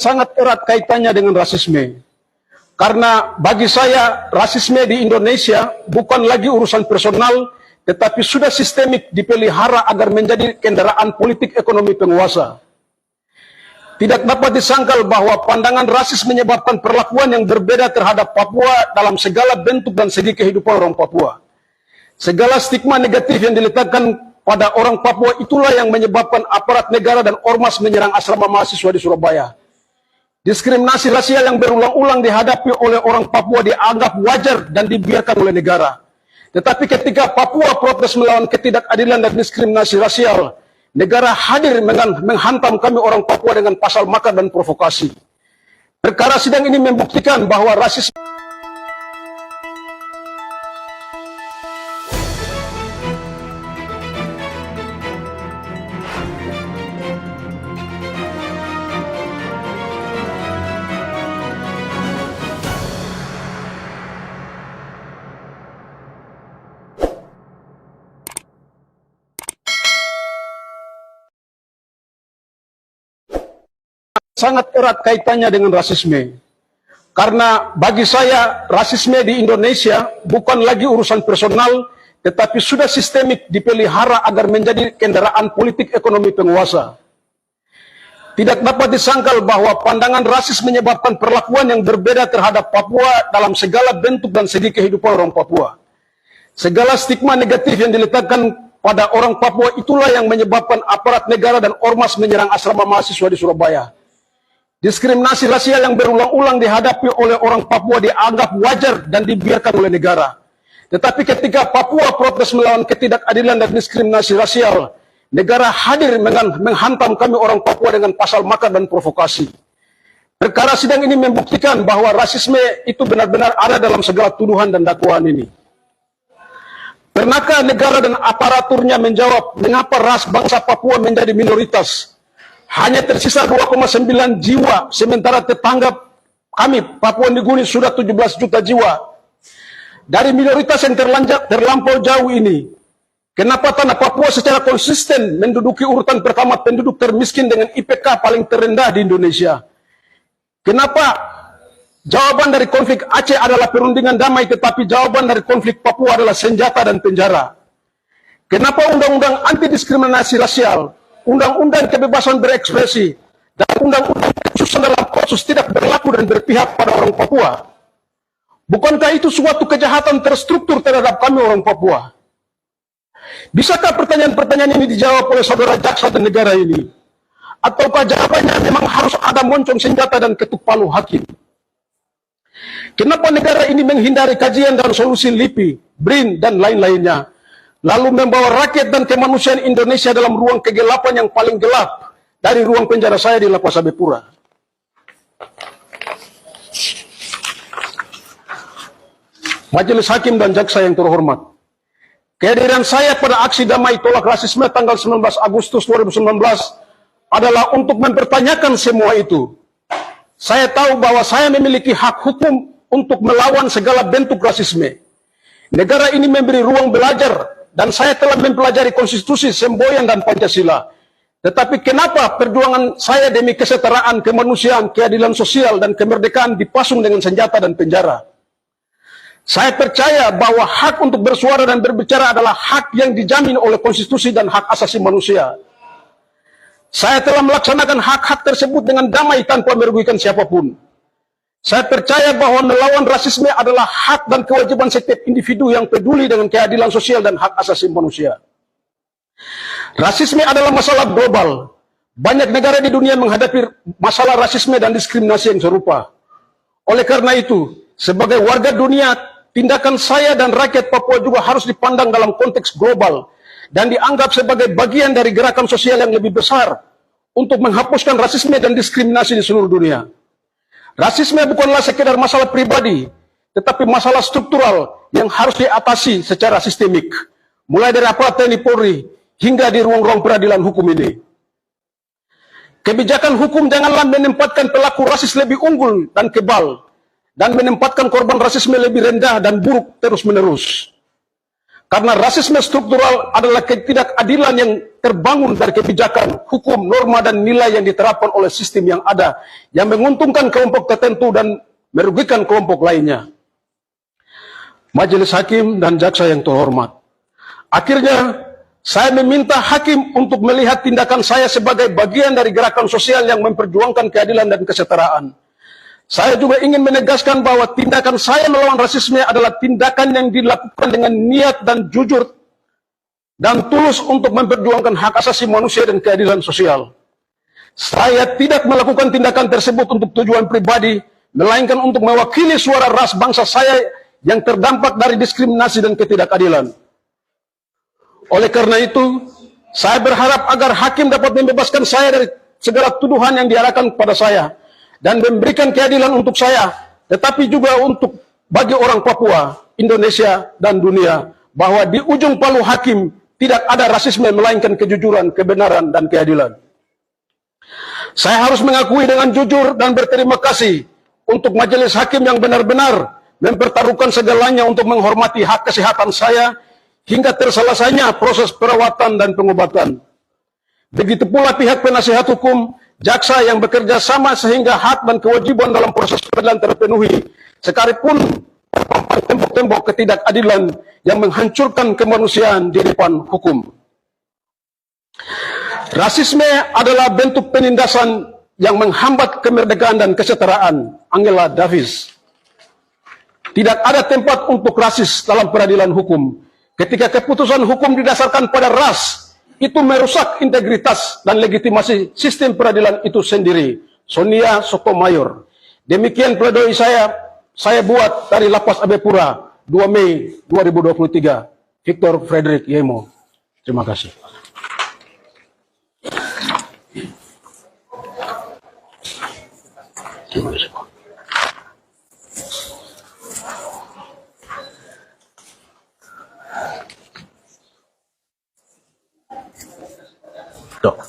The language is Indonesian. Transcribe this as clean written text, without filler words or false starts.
sangat erat kaitannya dengan rasisme. Karena bagi saya, rasisme di Indonesia bukan lagi urusan personal, tetapi sudah sistemik dipelihara agar menjadi kendaraan politik ekonomi penguasa. Tidak dapat disangkal bahwa pandangan rasis menyebabkan perlakuan yang berbeda terhadap Papua dalam segala bentuk dan segi kehidupan orang Papua. Segala stigma negatif yang diletakkan pada orang Papua itulah yang menyebabkan aparat negara dan ormas menyerang asrama mahasiswa di Surabaya. Diskriminasi rasial yang berulang-ulang dihadapi oleh orang Papua dianggap wajar dan dibiarkan oleh negara. Tetapi ketika Papua protes melawan ketidakadilan dan diskriminasi rasial, negara hadir menghantam kami orang Papua dengan pasal makar dan provokasi. Perkara sidang ini membuktikan bahwa rasisme sangat erat kaitannya dengan rasisme. Karena bagi saya, rasisme di Indonesia bukan lagi urusan personal, tetapi sudah sistemik dipelihara agar menjadi kendaraan politik ekonomi penguasa. Tidak dapat disangkal bahwa pandangan rasis menyebabkan perlakuan yang berbeda terhadap Papua dalam segala bentuk dan segi kehidupan orang Papua. Segala stigma negatif yang diletakkan pada orang Papua itulah yang menyebabkan aparat negara dan ormas menyerang asrama mahasiswa di Surabaya. Diskriminasi rasial yang berulang-ulang dihadapi oleh orang Papua dianggap wajar dan dibiarkan oleh negara. Tetapi ketika Papua protes melawan ketidakadilan dan diskriminasi rasial, negara hadir menghantam kami orang Papua dengan pasal makar dan provokasi. Perkara sidang ini membuktikan bahwa rasisme itu benar-benar ada dalam segala tuduhan dan dakwaan ini. Pernahkah negara dan aparaturnya menjawab mengapa ras bangsa Papua menjadi minoritas? Hanya tersisa 2,9 jiwa, sementara tetangga kami, Papua Nugini, sudah 17 juta jiwa. Dari minoritas yang terlampau jauh ini, kenapa tanah Papua secara konsisten menduduki urutan pertama penduduk termiskin dengan IPK paling terendah di Indonesia? Kenapa jawaban dari konflik Aceh adalah perundingan damai, tetapi jawaban dari konflik Papua adalah senjata dan penjara? Kenapa undang-undang anti diskriminasi rasial, undang-undang kebebasan berekspresi, dan undang-undang kekhususan dalam kasus tidak berlaku dan berpihak pada orang Papua? Bukankah itu suatu kejahatan terstruktur terhadap kami orang Papua? Bisakah pertanyaan-pertanyaan ini dijawab oleh saudara jaksa dan negara ini? Ataukah jawabannya memang harus ada moncong senjata dan ketuk palu hakim? Kenapa negara ini menghindari kajian dan solusi LIPI, BRIN, dan lain-lainnya, lalu membawa rakyat dan kemanusiaan Indonesia dalam ruang kegelapan yang paling gelap dari ruang penjara saya di Lapas Habepura? Majelis Hakim dan Jaksa yang terhormat, kehadiran saya pada aksi damai tolak rasisme tanggal 19 Agustus 2019 adalah untuk mempertanyakan semua itu. Saya tahu bahwa saya memiliki hak hukum untuk melawan segala bentuk rasisme. Negara ini memberi ruang belajar, dan saya telah mempelajari konstitusi, semboyan, dan Pancasila. Tetapi kenapa perjuangan saya demi kesetaraan, kemanusiaan, keadilan sosial, dan kemerdekaan dipasung dengan senjata dan penjara? Saya percaya bahwa hak untuk bersuara dan berbicara adalah hak yang dijamin oleh konstitusi dan hak asasi manusia. Saya telah melaksanakan hak-hak tersebut dengan damai tanpa merugikan siapapun. Saya percaya bahwa melawan rasisme adalah hak dan kewajiban setiap individu yang peduli dengan keadilan sosial dan hak asasi manusia. Rasisme adalah masalah global. Banyak negara di dunia menghadapi masalah rasisme dan diskriminasi yang serupa. Oleh karena itu, sebagai warga dunia, tindakan saya dan rakyat Papua juga harus dipandang dalam konteks global dan dianggap sebagai bagian dari gerakan sosial yang lebih besar untuk menghapuskan rasisme dan diskriminasi di seluruh dunia. Rasisme bukanlah sekedar masalah pribadi, tetapi masalah struktural yang harus diatasi secara sistemik, mulai dari aparat TNI Polri hingga di ruang-ruang peradilan hukum ini. Kebijakan hukum janganlah menempatkan pelaku rasis lebih unggul dan kebal, dan menempatkan korban rasisme lebih rendah dan buruk terus-menerus. Karena rasisme struktural adalah ketidakadilan yang terbangun dari kebijakan, hukum, norma, dan nilai yang diterapkan oleh sistem yang ada, yang menguntungkan kelompok tertentu dan merugikan kelompok lainnya. Majelis Hakim dan Jaksa yang terhormat, akhirnya saya meminta hakim untuk melihat tindakan saya sebagai bagian dari gerakan sosial yang memperjuangkan keadilan dan kesetaraan. Saya juga ingin menegaskan bahwa tindakan saya melawan rasisme adalah tindakan yang dilakukan dengan niat dan jujur dan tulus untuk memperjuangkan hak asasi manusia dan keadilan sosial. Saya tidak melakukan tindakan tersebut untuk tujuan pribadi, melainkan untuk mewakili suara ras bangsa saya yang terdampak dari diskriminasi dan ketidakadilan. Oleh karena itu, saya berharap agar hakim dapat membebaskan saya dari segala tuduhan yang diarahkan kepada saya dan memberikan keadilan untuk saya, tetapi juga untuk bagi orang Papua, Indonesia, dan dunia, bahwa di ujung palu hakim tidak ada rasisme melainkan kejujuran, kebenaran, dan keadilan. Saya harus mengakui dengan jujur dan berterima kasih untuk majelis hakim yang benar-benar mempertaruhkan segalanya untuk menghormati hak kesehatan saya hingga terselesainya proses perawatan dan pengobatan. Begitu pula pihak penasihat hukum, jaksa yang bekerja sama sehingga hak dan kewajiban dalam proses peradilan terpenuhi, sekalipun terpampang tembok-tembok ketidakadilan yang menghancurkan kemanusiaan di depan hukum. Rasisme adalah bentuk penindasan yang menghambat kemerdekaan dan kesetaraan. Angela Davis. Tidak ada tempat untuk rasis dalam peradilan hukum. Ketika keputusan hukum didasarkan pada ras, itu merusak integritas dan legitimasi sistem peradilan itu sendiri. Sonia Sotomayor. Demikian pledoi saya buat dari Lapas Abepura 2 Mei 2023. Victor Frederick Yemo. Terima kasih. Terima kasih. Dok.